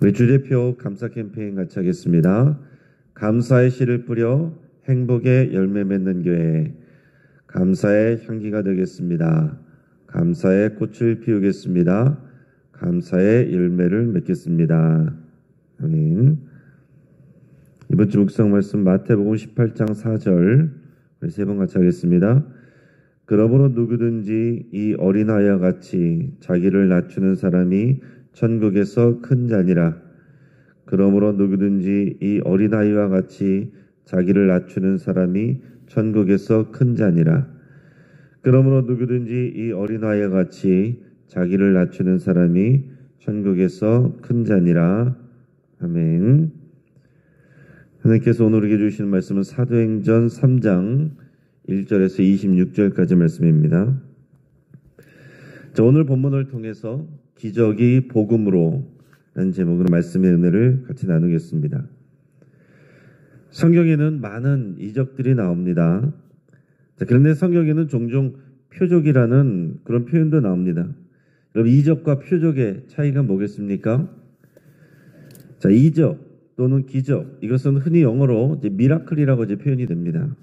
우리 주대표 감사 캠페인 같이 하겠습니다. 감사의 씨를 뿌려 행복의 열매 맺는 교회, 감사의 향기가 되겠습니다. 감사의 꽃을 피우겠습니다. 감사의 열매를 맺겠습니다. 아멘. 이번 주 묵상 말씀 마태복음 18장 4절 우리 세 번 같이 하겠습니다. 그러므로 누구든지 이 어린아이와 같이 자기를 낮추는 사람이 천국에서 큰 자니라. 그러므로 누구든지 이 어린아이와 같이 자기를 낮추는 사람이 천국에서 큰 자니라. 그러므로 누구든지 이 어린아이와 같이 자기를 낮추는 사람이 천국에서 큰 자니라. 아멘. 하나님께서 오늘 우리에게 주시는 말씀은 사도행전 3장 1절에서 26절까지 말씀입니다. 자, 오늘 본문을 통해서 기적이 복음으로 라는 제목으로 말씀의 은혜를 같이 나누겠습니다. 성경에는 많은 이적들이 나옵니다. 자, 그런데 성경에는 종종 표적이라는 그런 표현도 나옵니다. 여러분, 이적과 표적의 차이가 뭐겠습니까? 자, 이적 또는 기적, 이것은 흔히 영어로 미라클이라고 표현이 됩니다.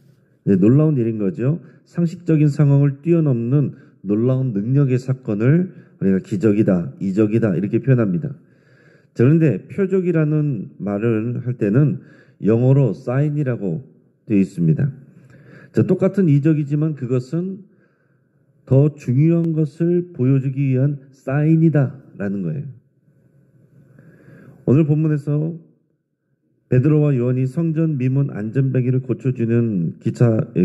놀라운 일인 거죠. 상식적인 상황을 뛰어넘는 놀라운 능력의 사건을 우리가 기적이다, 이적이다 이렇게 표현합니다. 그런데 표적이라는 말을 할 때는 영어로 sign이라고 되어 있습니다. 자, 똑같은 이적이지만 그것은 더 중요한 것을 보여주기 위한 사인이다라는 거예요. 오늘 본문에서 베드로와 요한이 성전 미문 안전뱅이를 고쳐주는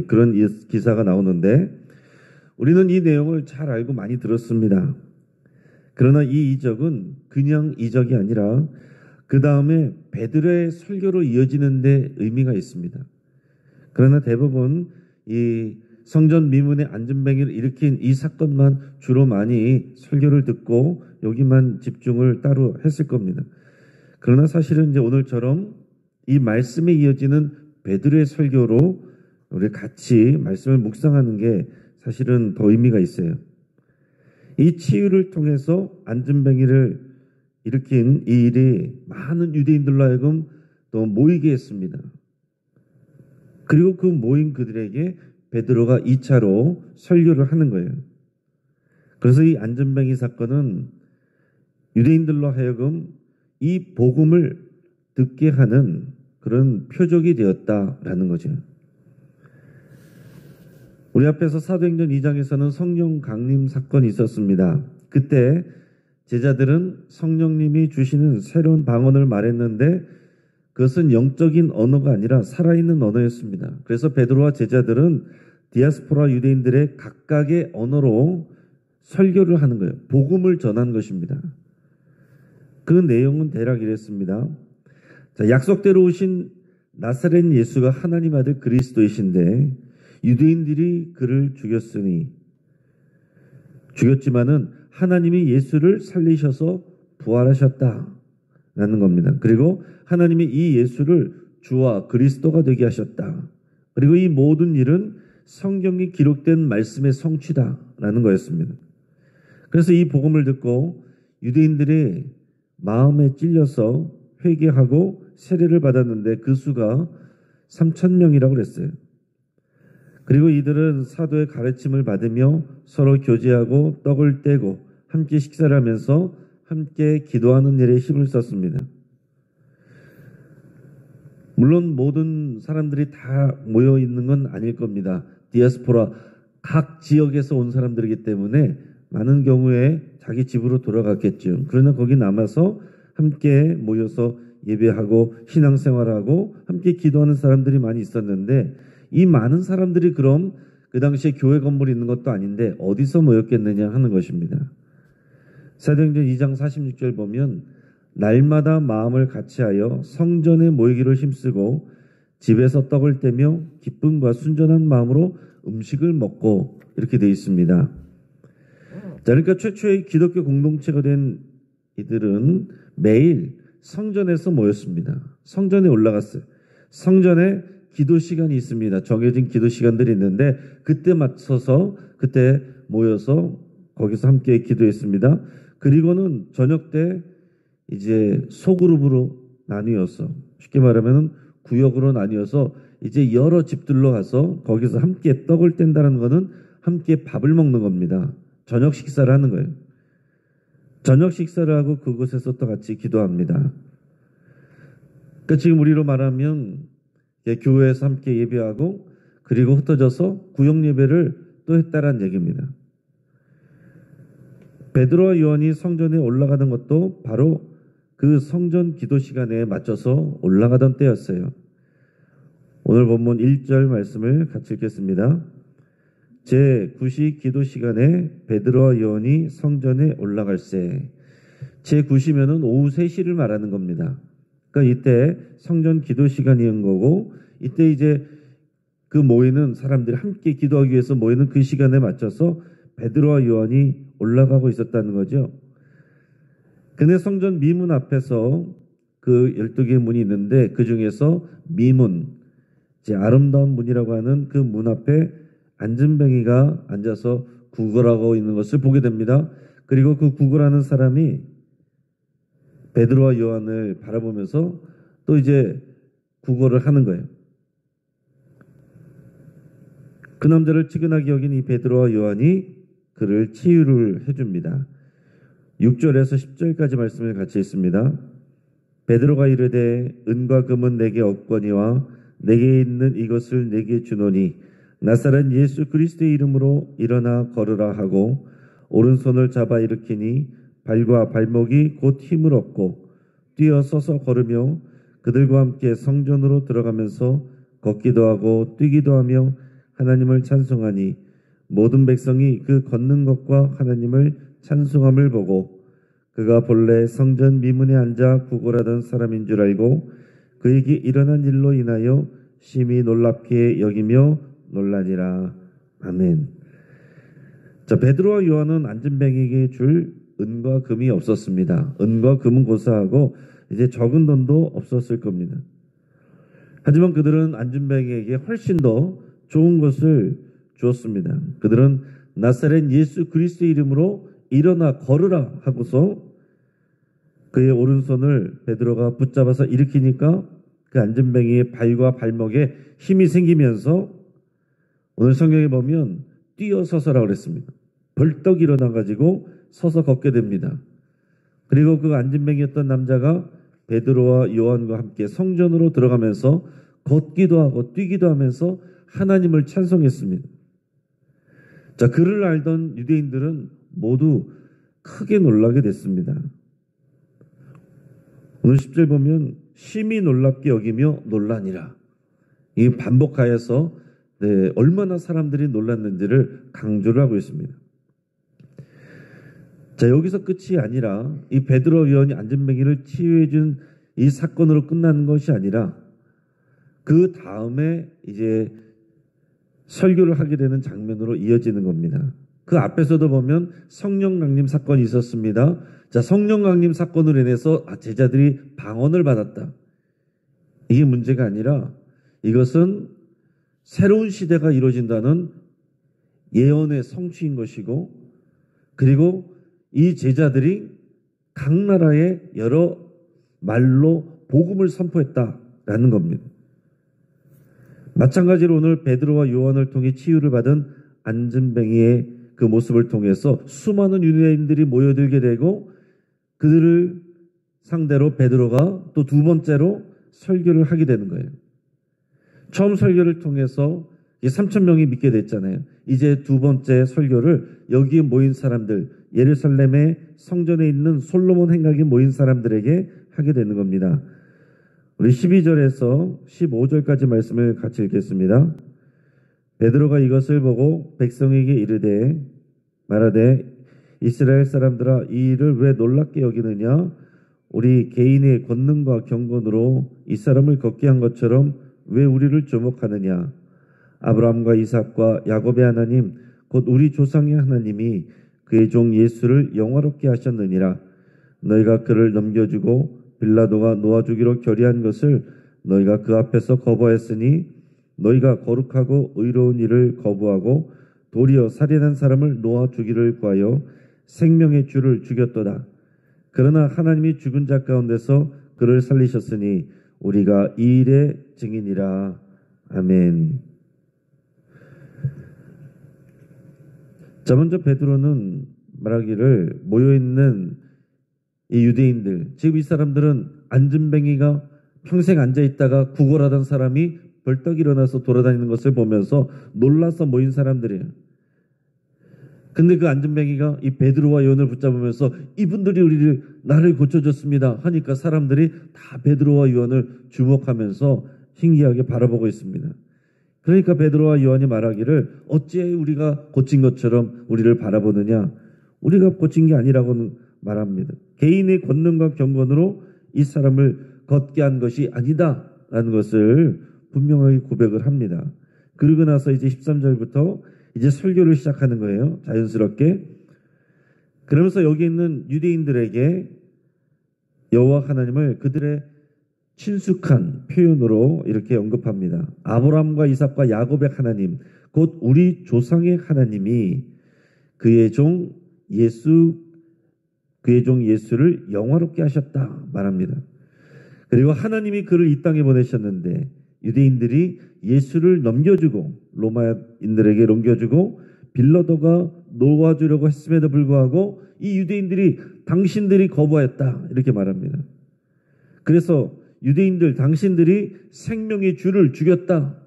그런 기사가 나오는데 우리는 이 내용을 잘 알고 많이 들었습니다. 그러나 이 이적은 그냥 이적이 아니라 그 다음에 베드로의 설교로 이어지는 데 의미가 있습니다. 그러나 대부분 이 성전 미문의 안전뱅이를 일으킨 이 사건만 주로 많이 설교를 듣고 여기만 집중을 따로 했을 겁니다. 그러나 사실은 이제 오늘처럼 이 말씀에 이어지는 베드로의 설교로 우리 같이 말씀을 묵상하는 게 사실은 더 의미가 있어요. 이 치유를 통해서 안전뱅이를 일으킨 이 일이 많은 유대인들로 하여금 또 모이게 했습니다. 그리고 그 모인 그들에게 베드로가 2차로 설교를 하는 거예요. 그래서 이 안전뱅이 사건은 유대인들로 하여금 이 복음을 듣게 하는 그런 표적이 되었다라는 거죠. 우리 앞에서 사도행전 2장에서는 성령 강림 사건이 있었습니다. 그때 제자들은 성령님이 주시는 새로운 방언을 말했는데 그것은 영적인 언어가 아니라 살아있는 언어였습니다. 그래서 베드로와 제자들은 디아스포라 유대인들의 각각의 언어로 설교를 하는 거예요. 복음을 전한 것입니다. 그 내용은 대략 이랬습니다. 자, 약속대로 오신 나사렛 예수가 하나님 아들 그리스도이신데 유대인들이 그를 죽였지만은 하나님이 예수를 살리셔서 부활하셨다라는 겁니다. 그리고 하나님이 이 예수를 주와 그리스도가 되게 하셨다. 그리고 이 모든 일은 성경에 기록된 말씀의 성취다라는 거였습니다. 그래서 이 복음을 듣고 유대인들이 마음에 찔려서 회개하고 세례를 받았는데 그 수가 3,000명이라고 그랬어요. 그리고 이들은 사도의 가르침을 받으며 서로 교제하고 떡을 떼고 함께 식사를 하면서 함께 기도하는 일에 힘을 썼습니다. 물론 모든 사람들이 다 모여 있는 건 아닐 겁니다. 디아스포라 각 지역에서 온 사람들이기 때문에 많은 경우에 자기 집으로 돌아갔겠죠. 그러나 거기 남아서 함께 모여서 예배하고 신앙생활하고 함께 기도하는 사람들이 많이 있었는데 이 많은 사람들이 그럼 그 당시에 교회 건물이 있는 것도 아닌데 어디서 모였겠느냐 하는 것입니다. 사도행전 2장 46절 보면 날마다 마음을 같이하여 성전에 모이기를 힘쓰고 집에서 떡을 떼며 기쁨과 순전한 마음으로 음식을 먹고 이렇게 되어 있습니다. 자, 그러니까 최초의 기독교 공동체가 된 이들은 매일 성전에서 모였습니다. 성전에 올라갔어요. 성전에 기도 시간이 있습니다. 정해진 기도 시간들이 있는데 그때 맞춰서 그때 모여서 거기서 함께 기도했습니다. 그리고는 저녁 때 이제 소그룹으로 나뉘어서, 쉽게 말하면 구역으로 나뉘어서 이제 여러 집들로 가서 거기서 함께 떡을 뗀다는 것은 함께 밥을 먹는 겁니다. 저녁 식사를 하는 거예요. 저녁 식사를 하고 그곳에서 또 같이 기도합니다. 그러니까 지금 우리로 말하면 교회에서 함께 예배하고 그리고 흩어져서 구역 예배를 또 했다라는 얘기입니다. 베드로와 요한이 성전에 올라가는 것도 바로 그 성전 기도 시간에 맞춰서 올라가던 때였어요. 오늘 본문 1절 말씀을 같이 읽겠습니다. 제9시 기도 시간에 베드로와 요한이 성전에 올라갈새. 제9시면은 오후 3시를 말하는 겁니다. 그러니까 이때 성전 기도 시간이었던 거고, 이때 이제 그 모이는 사람들이 함께 기도하기 위해서 모이는 그 시간에 맞춰서 베드로와 요한이 올라가고 있었다는 거죠. 근데 성전 미문 앞에서 그 12개의 문이 있는데 그 중에서 미문, 이제 아름다운 문이라고 하는 그 문 앞에 안진뱅이가 앉아서 구걸하고 있는 것을 보게 됩니다. 그리고 그 구걸하는 사람이 베드로와 요한을 바라보면서 또 이제 구걸을 하는 거예요. 그 남자를 치근하게 여긴 이 베드로와 요한이 그를 치유를 해줍니다. 6절에서 10절까지 말씀을 같이 읽습니다. 베드로가 이르되 은과 금은 내게 없거니와 내게 있는 이것을 내게 주노니 나사렛 예수 그리스도의 이름으로 일어나 걸으라 하고 오른손을 잡아 일으키니 발과 발목이 곧 힘을 얻고 뛰어 서서 걸으며 그들과 함께 성전으로 들어가면서 걷기도 하고 뛰기도 하며 하나님을 찬송하니 모든 백성이 그 걷는 것과 하나님을 찬송함을 보고 그가 본래 성전 미문에 앉아 구걸하던 사람인 줄 알고 그에게 일어난 일로 인하여 심히 놀랍게 여기며 놀라니라. 아멘. 자, 베드로와 요한은 안진뱅이에게 줄 은과 금이 없었습니다. 은과 금은 고사하고 이제 적은 돈도 없었을 겁니다. 하지만 그들은 안진뱅이에게 훨씬 더 좋은 것을 주었습니다. 그들은 나사렛 예수 그리스도의 이름으로 일어나 걸으라 하고서 그의 오른손을 베드로가 붙잡아서 일으키니까 그 안진뱅이의 발과 발목에 힘이 생기면서 오늘 성경에 보면 뛰어서서라고 그랬습니다. 벌떡 일어나가지고 서서 걷게 됩니다. 그리고 그 안진뱅이였던 남자가 베드로와 요한과 함께 성전으로 들어가면서 걷기도 하고 뛰기도 하면서 하나님을 찬송했습니다. 자, 그를 알던 유대인들은 모두 크게 놀라게 됐습니다. 오늘 10절 보면 심히 놀랍게 여기며 놀라니라. 이 반복하여서 얼마나 사람들이 놀랐는지를 강조를 하고 있습니다. 자, 여기서 끝이 아니라 이 베드로 요한이 안진뱅이를 치유해 준 이 사건으로 끝나는 것이 아니라 그 다음에 이제 설교를 하게 되는 장면으로 이어지는 겁니다. 그 앞에서도 보면 성령 강림 사건이 있었습니다. 자, 성령 강림 사건으로 인해서 제자들이 방언을 받았다. 이게 문제가 아니라 이것은 새로운 시대가 이루어진다는 예언의 성취인 것이고, 그리고 이 제자들이 각 나라의 여러 말로 복음을 선포했다라는 겁니다. 마찬가지로 오늘 베드로와 요한을 통해 치유를 받은 안진뱅이의 그 모습을 통해서 수많은 유대인들이 모여들게 되고 그들을 상대로 베드로가 또 두 번째로 설교를 하게 되는 거예요. 처음 설교를 통해서 3,000명이 믿게 됐잖아요. 이제 두 번째 설교를 여기에 모인 사람들, 예루살렘의 성전에 있는 솔로몬 행각에 모인 사람들에게 하게 되는 겁니다. 우리 12절에서 15절까지 말씀을 같이 읽겠습니다. 베드로가 이것을 보고 백성에게 이르되 말하되 이스라엘 사람들아 이 일을 왜 놀랍게 여기느냐? 우리 개인의 권능과 경건으로 이 사람을 걷게 한 것처럼 왜 우리를 주목하느냐? 아브라함과 이삭과 야곱의 하나님 곧 우리 조상의 하나님이 그의 종 예수를 영화롭게 하셨느니라. 너희가 그를 넘겨주고 빌라도가 놓아주기로 결의한 것을 너희가 그 앞에서 거부하였으니 너희가 거룩하고 의로운 일을 거부하고 도리어 살인한 사람을 놓아주기를 구하여 생명의 주를 죽였도다. 그러나 하나님이 죽은 자 가운데서 그를 살리셨으니 우리가 이 일의 증인이라. 아멘. 자, 먼저 베드로는 말하기를 모여있는 이 유대인들, 즉 이 사람들은 안진뱅이가 평생 앉아있다가 구걸하던 사람이 벌떡 일어나서 돌아다니는 것을 보면서 놀라서 모인 사람들이에요. 근데 그 안진뱅이가 이 베드로와 요한을 붙잡으면서 이분들이 나를 고쳐줬습니다 하니까 사람들이 다 베드로와 요한을 주목하면서 신기하게 바라보고 있습니다. 그러니까 베드로와 요한이 말하기를 어찌 우리가 고친 것처럼 우리를 바라보느냐. 우리가 고친 게 아니라고는 말합니다. 개인의 권능과 경건으로 이 사람을 걷게 한 것이 아니다라는 것을 분명하게 고백을 합니다. 그러고 나서 이제 13절부터 이제 설교를 시작하는 거예요. 자연스럽게. 그러면서 여기 있는 유대인들에게 여호와 하나님을 그들의 친숙한 표현으로 이렇게 언급합니다. 아브라함과 이삭과 야곱의 하나님, 곧 우리 조상의 하나님이 그의 종 예수를 영화롭게 하셨다 말합니다. 그리고 하나님이 그를 이 땅에 보내셨는데 유대인들이 예수를 넘겨주고 로마인들에게 넘겨주고 빌라도가 놓아주려고 했음에도 불구하고 이 유대인들이 당신들이 거부하였다 이렇게 말합니다. 그래서 유대인들 당신들이 생명의 주를 죽였다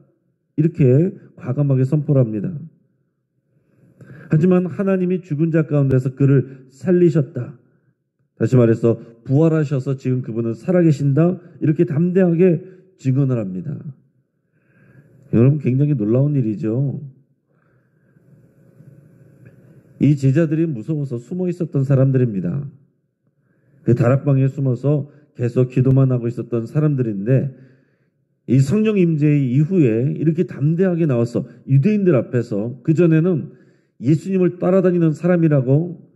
이렇게 과감하게 선포를 합니다. 하지만 하나님이 죽은 자 가운데서 그를 살리셨다. 다시 말해서 부활하셔서 지금 그분은 살아계신다. 이렇게 담대하게 증언을 합니다. 여러분 굉장히 놀라운 일이죠. 이 제자들이 무서워서 숨어 있었던 사람들입니다. 그 다락방에 숨어서 계속 기도만 하고 있었던 사람들인데 이 성령 임재 이후에 이렇게 담대하게 나와서 유대인들 앞에서 그전에는 예수님을 따라다니는 사람이라고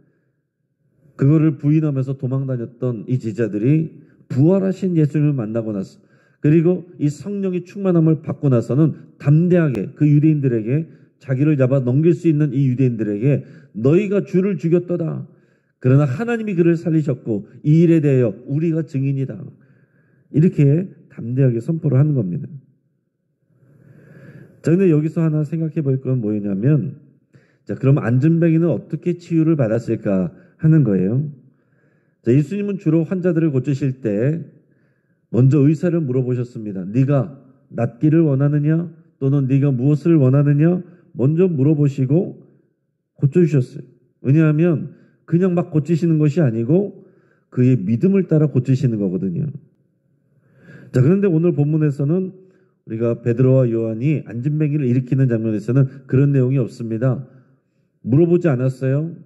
그거를 부인하면서 도망다녔던 이 제자들이 부활하신 예수님을 만나고 나서 그리고 이 성령의 충만함을 받고 나서는 담대하게 그 유대인들에게 자기를 잡아 넘길 수 있는 이 유대인들에게 너희가 주를 죽였도다. 그러나 하나님이 그를 살리셨고 이 일에 대하여 우리가 증인이다. 이렇게 담대하게 선포를 하는 겁니다. 자, 근데 여기서 하나 생각해 볼 건 뭐냐면 자, 그럼 안진뱅이는 어떻게 치유를 받았을까 하는 거예요. 자, 예수님은 주로 환자들을 고치실 때 먼저 의사를 물어보셨습니다. 네가 낫기를 원하느냐 또는 네가 무엇을 원하느냐 먼저 물어보시고 고쳐주셨어요. 왜냐하면 그냥 막 고치시는 것이 아니고 그의 믿음을 따라 고치시는 거거든요. 자, 그런데 오늘 본문에서는 우리가 베드로와 요한이 안진뱅이를 일으키는 장면에서는 그런 내용이 없습니다. 물어보지 않았어요.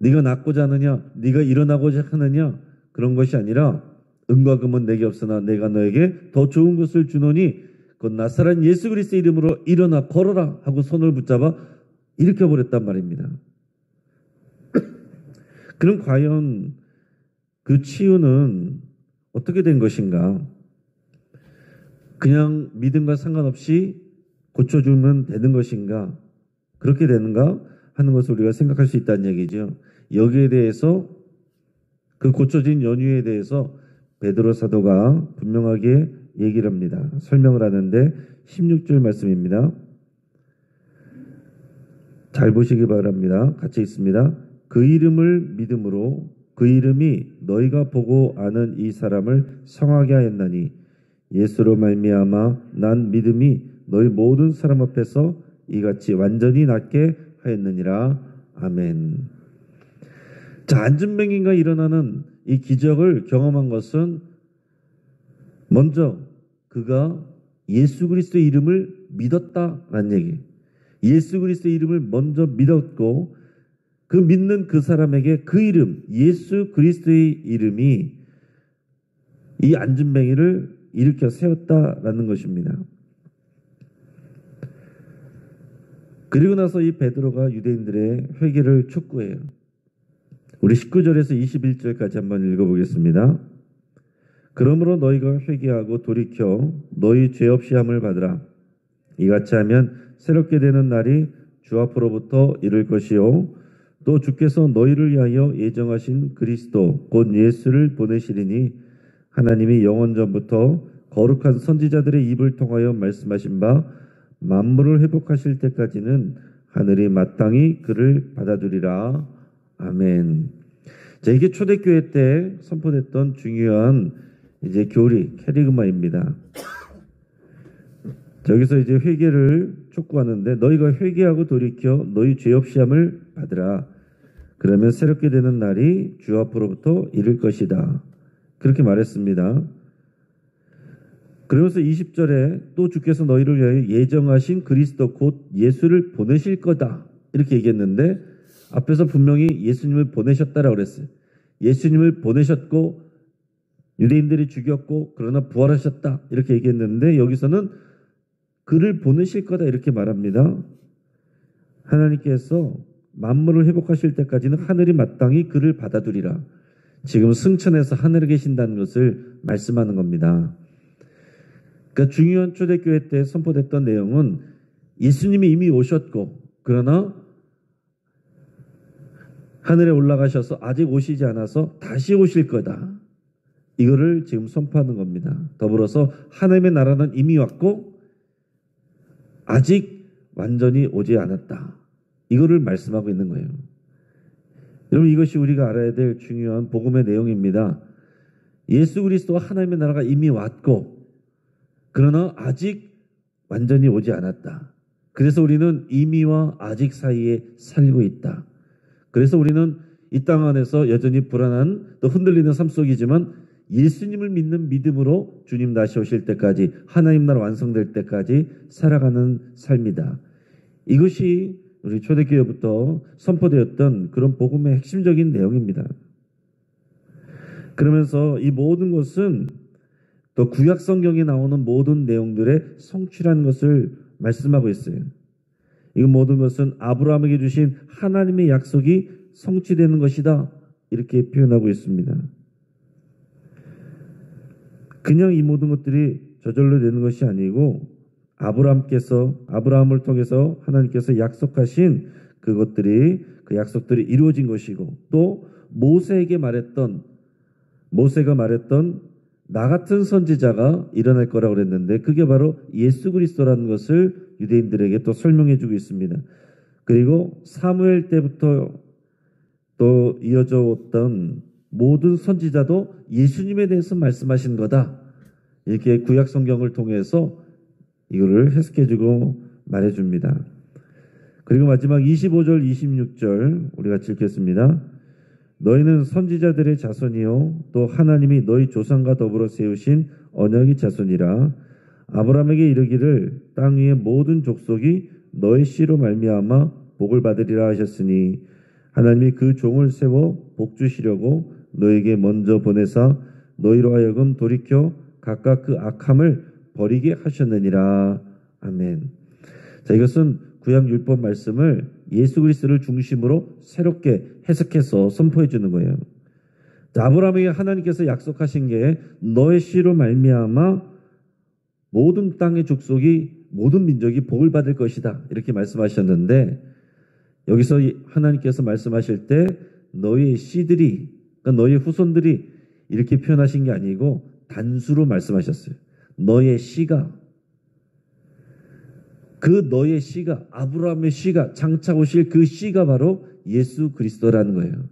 네가 낫고자 하느냐, 네가 일어나고자 하느냐 그런 것이 아니라 은과 금은 내게 없으나 내가 너에게 더 좋은 것을 주노니 곧 나사렛 예수 그리스도의 이름으로 일어나 걸어라 하고 손을 붙잡아 일으켜버렸단 말입니다. 그럼 과연 그 치유는 어떻게 된 것인가? 그냥 믿음과 상관없이 고쳐주면 되는 것인가? 그렇게 되는가? 하는 것을 우리가 생각할 수 있다는 얘기죠. 여기에 대해서 그 고쳐진 연유에 대해서 베드로 사도가 분명하게 얘기를 합니다. 설명을 하는데 16절 말씀입니다. 잘 보시기 바랍니다. 같이 있습니다. 그 이름을 믿음으로 그 이름이 너희가 보고 아는 이 사람을 성하게 하였나니 예수로 말미암아 난 믿음이 너희 모든 사람 앞에서 이같이 완전히 낫게 하였느니라. 아멘. 자, 안진뱅이가 일어나는 이 기적을 경험한 것은 먼저 그가 예수 그리스도의 이름을 믿었다라는 얘기. 예수 그리스도의 이름을 먼저 믿었고 그 믿는 그 사람에게 그 이름, 예수 그리스도의 이름이 이 안진뱅이를 일으켜 세웠다라는 것입니다. 그리고 나서 이 베드로가 유대인들의 회개를 촉구해요. 우리 19절에서 21절까지 한번 읽어보겠습니다. 그러므로 너희가 회개하고 돌이켜 너희 죄 없이 함을 받으라. 이같이 하면 새롭게 되는 날이 주 앞으로부터 이를 것이요 또 주께서 너희를 위하여 예정하신 그리스도 곧 예수를 보내시리니 하나님이 영원 전부터 거룩한 선지자들의 입을 통하여 말씀하신 바 만물을 회복하실 때까지는 하늘이 마땅히 그를 받아주리라. 아멘. 자, 이게 초대교회 때 선포됐던 중요한 이제 교리, 캐리그마입니다. 여기서 이제 회개를 촉구하는데 너희가 회개하고 돌이켜 너희 죄 없이 함을 받으라. 그러면 새롭게 되는 날이 주 앞으로부터 이를 것이다. 그렇게 말했습니다. 그러면서 20절에 또 주께서 너희를 위하여 예정하신 그리스도 곧 예수를 보내실 거다. 이렇게 얘기했는데 앞에서 분명히 예수님을 보내셨다라고 그랬어요. 예수님을 보내셨고 유대인들이 죽였고 그러나 부활하셨다. 이렇게 얘기했는데 여기서는 그를 보내실 거다 이렇게 말합니다. 하나님께서 만물을 회복하실 때까지는 하늘이 마땅히 그를 받아두리라. 지금 승천해서 하늘에 계신다는 것을 말씀하는 겁니다. 그러니까 중요한 초대교회 때 선포됐던 내용은 예수님이 이미 오셨고 그러나 하늘에 올라가셔서 아직 오시지 않아서 다시 오실 거다. 이거를 지금 선포하는 겁니다. 더불어서 하나님의 나라는 이미 왔고 아직 완전히 오지 않았다. 이거를 말씀하고 있는 거예요. 여러분 이것이 우리가 알아야 될 중요한 복음의 내용입니다. 예수 그리스도와 하나님의 나라가 이미 왔고 그러나 아직 완전히 오지 않았다. 그래서 우리는 이미와 아직 사이에 살고 있다. 그래서 우리는 이 땅 안에서 여전히 불안한 또 흔들리는 삶 속이지만 예수님을 믿는 믿음으로 주님 다시 오실 때까지 하나님 나라 완성될 때까지 살아가는 삶이다. 이것이 우리 초대교회부터 선포되었던 그런 복음의 핵심적인 내용입니다. 그러면서 이 모든 것은 또 구약 성경에 나오는 모든 내용들의 성취라는 것을 말씀하고 있어요. 이 모든 것은 아브라함에게 주신 하나님의 약속이 성취되는 것이다. 이렇게 표현하고 있습니다. 그냥 이 모든 것들이 저절로 되는 것이 아니고 아브라함을 통해서 하나님께서 약속하신 그것들이 그 약속들이 이루어진 것이고 또 모세가 말했던 나 같은 선지자가 일어날 거라고 그랬는데 그게 바로 예수 그리스도라는 것을 유대인들에게 또 설명해 주고 있습니다. 그리고 사무엘 때부터 또 이어져 왔던 모든 선지자도 예수님에 대해서 말씀하신 거다. 이렇게 구약 성경을 통해서 이거를 해석해 주고 말해 줍니다. 그리고 마지막 25절 26절 우리 같이 읽겠습니다. 너희는 선지자들의 자손이요 또 하나님이 너희 조상과 더불어 세우신 언약의 자손이라. 아브라함에게 이르기를 땅 위의 모든 족속이 너의 씨로 말미암아 복을 받으리라 하셨으니 하나님이 그 종을 세워 복 주시려고 너에게 먼저 보내사 너희로 하여금 돌이켜 각각 그 악함을 버리게 하셨느니라. 아멘. 자, 이것은 구약 율법 말씀을 예수 그리스도를 중심으로 새롭게 해석해서 선포해 주는 거예요. 자, 아브라함에게 하나님께서 약속하신 게 너의 씨로 말미암아 모든 땅의 족속이 모든 민족이 복을 받을 것이다. 이렇게 말씀하셨는데 여기서 하나님께서 말씀하실 때 너의 씨들이 그러니까 너의 후손들이 이렇게 표현하신 게 아니고 단수로 말씀하셨어요. 너의 씨가 그 너의 씨가 아브라함의 씨가 장차 오실 그 씨가 바로 예수 그리스도라는 거예요.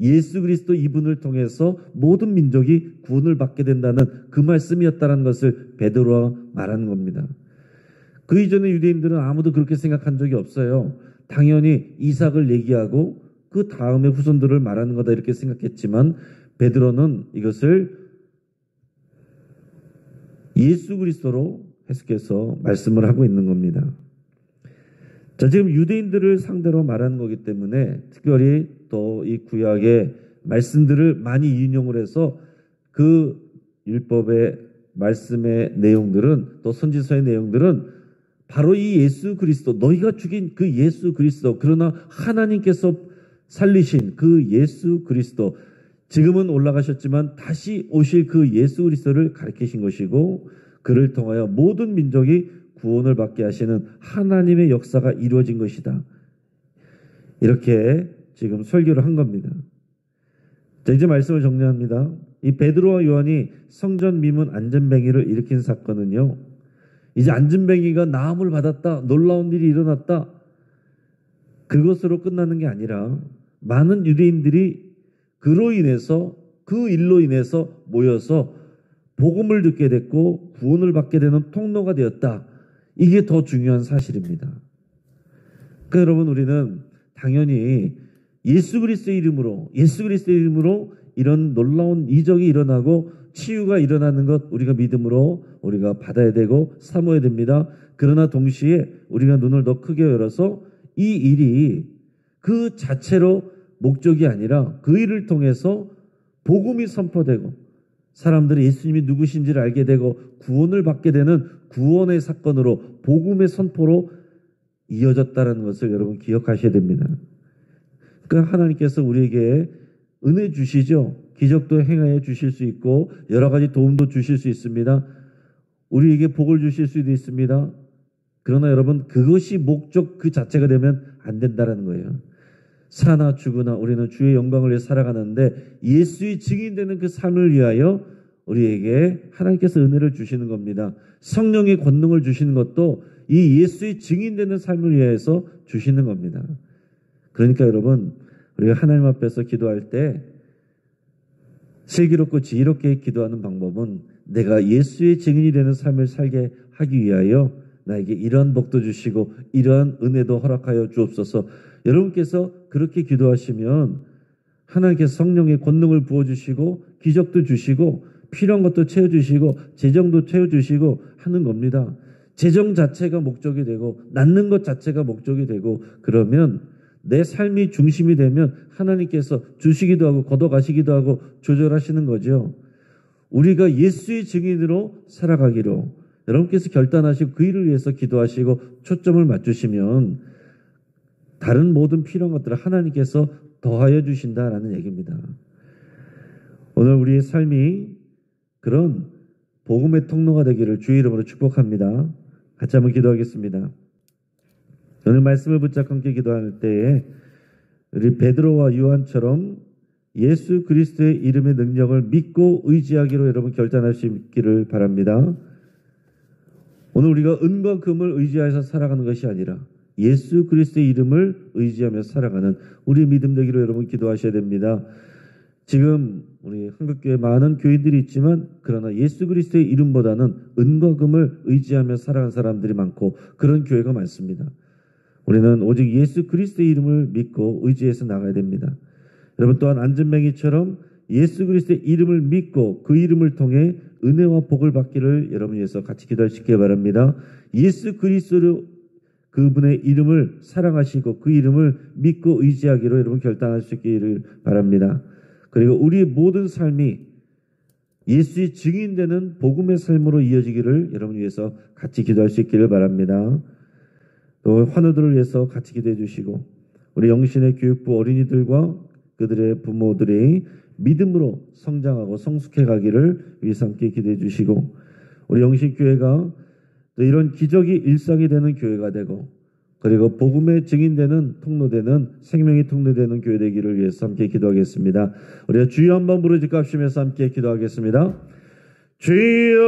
예수 그리스도 이분을 통해서 모든 민족이 구원을 받게 된다는 그 말씀이었다는 것을 베드로가 말하는 겁니다. 그 이전에 유대인들은 아무도 그렇게 생각한 적이 없어요. 당연히 이삭을 얘기하고 그 다음에 후손들을 말하는 거다 이렇게 생각했지만 베드로는 이것을 예수 그리스도로 해석해서 말씀을 하고 있는 겁니다. 자, 지금 유대인들을 상대로 말하는 거기 때문에 특별히 또 이 구약의 말씀들을 많이 인용을 해서 그 율법의 말씀의 내용들은 또 선지서의 내용들은 바로 이 예수 그리스도 너희가 죽인 그 예수 그리스도 그러나 하나님께서 살리신 그 예수 그리스도 지금은 올라가셨지만 다시 오실 그 예수 그리스도를 가리키신 것이고 그를 통하여 모든 민족이 구원을 받게 하시는 하나님의 역사가 이루어진 것이다. 이렇게 지금 설교를 한 겁니다. 자, 이제 말씀을 정리합니다. 이 베드로와 요한이 성전 미문 안전뱅이를 일으킨 사건은요, 이제 안전뱅이가 나음을 받았다, 놀라운 일이 일어났다, 그것으로 끝나는 게 아니라 많은 유대인들이 그로 인해서, 그 일로 인해서 모여서 복음을 듣게 됐고 구원을 받게 되는 통로가 되었다. 이게 더 중요한 사실입니다. 그러니까 여러분, 우리는 당연히 예수 그리스도의 이름으로 이런 놀라운 이적이 일어나고 치유가 일어나는 것 우리가 믿음으로 우리가 받아야 되고 사모해야 됩니다. 그러나 동시에 우리가 눈을 더 크게 열어서 이 일이 그 자체로 목적이 아니라 그 일을 통해서 복음이 선포되고 사람들이 예수님이 누구신지를 알게 되고 구원을 받게 되는 구원의 사건으로 복음의 선포로 이어졌다는 것을 여러분 기억하셔야 됩니다. 그러니까 하나님께서 우리에게 은혜 주시죠. 기적도 행하여 주실 수 있고 여러 가지 도움도 주실 수 있습니다. 우리에게 복을 주실 수도 있습니다. 그러나 여러분, 그것이 목적 그 자체가 되면 안 된다는 거예요. 사나 죽으나 우리는 주의 영광을 위해 살아가는데 예수의 증인되는 그 삶을 위하여 우리에게 하나님께서 은혜를 주시는 겁니다. 성령의 권능을 주시는 것도 이 예수의 증인되는 삶을 위해서 주시는 겁니다. 그러니까 여러분, 우리가 하나님 앞에서 기도할 때 슬기롭고 지혜롭게 기도하는 방법은 내가 예수의 증인이 되는 삶을 살게 하기 위하여 나에게 이러한 복도 주시고 이러한 은혜도 허락하여 주옵소서. 여러분께서 그렇게 기도하시면 하나님께서 성령의 권능을 부어주시고 기적도 주시고 필요한 것도 채워주시고 재정도 채워주시고 하는 겁니다. 재정 자체가 목적이 되고 낳는 것 자체가 목적이 되고 그러면 내 삶이 중심이 되면 하나님께서 주시기도 하고 걷어가시기도 하고 조절하시는 거죠. 우리가 예수의 증인으로 살아가기로 여러분께서 결단하시고 그 일을 위해서 기도하시고 초점을 맞추시면 다른 모든 필요한 것들을 하나님께서 더하여 주신다라는 얘기입니다. 오늘 우리의 삶이 그런 복음의 통로가 되기를 주의 이름으로 축복합니다. 같이 한번 기도하겠습니다. 오늘 말씀을 붙잡고 함께 기도할 때에 우리 베드로와 요한처럼 예수 그리스도의 이름의 능력을 믿고 의지하기로 여러분 결단하시기를 바랍니다. 오늘 우리가 은과 금을 의지하여서 살아가는 것이 아니라 예수 그리스도의 이름을 의지하며 살아가는 우리 믿음 되기로 여러분 기도하셔야 됩니다. 지금 우리 한국교회 많은 교인들이 있지만 그러나 예수 그리스도의 이름보다는 은과 금을 의지하며 살아가는 사람들이 많고 그런 교회가 많습니다. 우리는 오직 예수 그리스도의 이름을 믿고 의지해서 나가야 됩니다. 여러분 또한 안전뱅이처럼 예수 그리스도의 이름을 믿고 그 이름을 통해 은혜와 복을 받기를 여러분 위해서 같이 기도하시기 바랍니다. 예수 그리스도로 그분의 이름을 사랑하시고 그 이름을 믿고 의지하기로 여러분 결단하시기를 바랍니다. 그리고 우리의 모든 삶이 예수의 증인되는 복음의 삶으로 이어지기를 여러분 위해서 같이 기도할 수 있기를 바랍니다. 또 환우들을 위해서 같이 기도해 주시고 우리 영신의 교육부 어린이들과 그들의 부모들이 믿음으로 성장하고 성숙해 가기를 위해서 함께 기도해 주시고 우리 영신교회가 또 이런 기적이 일상이 되는 교회가 되고 그리고 복음의 증인되는 통로되는 생명의 통로되는 교회 되기를 위해서 함께 기도하겠습니다. 우리가 주여 한번 부르짖고 합심해서 함께 기도하겠습니다. 주여